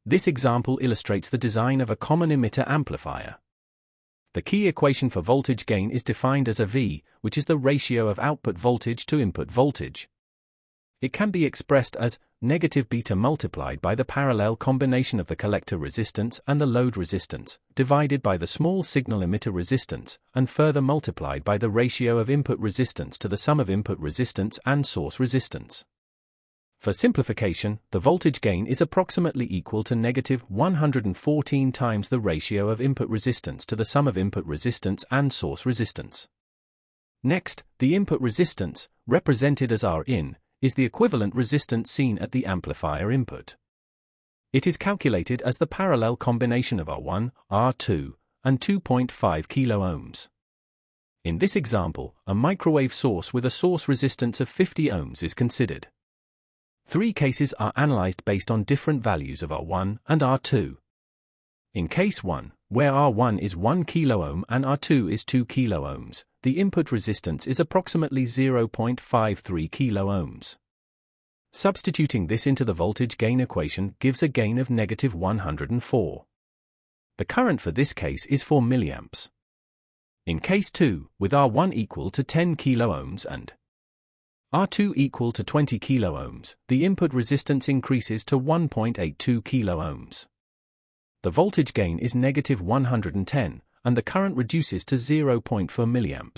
This example illustrates the design of a common emitter amplifier. The key equation for voltage gain is defined as a V, which is the ratio of output voltage to input voltage. It can be expressed as negative beta multiplied by the parallel combination of the collector resistance and the load resistance, divided by the small signal emitter resistance, and further multiplied by the ratio of input resistance to the sum of input resistance and source resistance. For simplification, the voltage gain is approximately equal to negative 114 times the ratio of input resistance to the sum of input resistance and source resistance. Next, the input resistance, represented as Rin, is the equivalent resistance seen at the amplifier input. It is calculated as the parallel combination of R1, R2, and 2.5 kΩ. In this example, a microwave source with a source resistance of 50 ohms is considered. 3 cases are analyzed based on different values of R1 and R2. In case 1, where R1 is 1 kΩ and R2 is 2 kΩ, the input resistance is approximately 0.53 kΩ. Substituting this into the voltage gain equation gives a gain of negative 104. The current for this case is 4 mA. In case 2, with R1 equal to 10 kΩ and R2 equal to 20 kΩ, the input resistance increases to 1.82 kΩ. The voltage gain is negative 110, and the current reduces to 0.4 mA.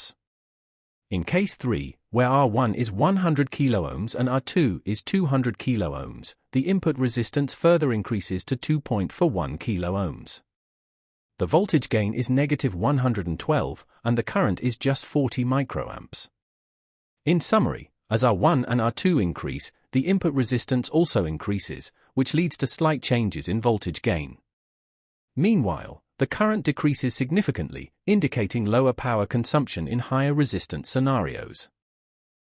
In case 3, where R1 is 100 kΩ and R2 is 200 kΩ, the input resistance further increases to 2.41 kΩ. The voltage gain is negative 112, and the current is just 40 microamps. In summary, as R1 and R2 increase, the input resistance also increases, which leads to slight changes in voltage gain. Meanwhile, the current decreases significantly, indicating lower power consumption in higher resistance scenarios.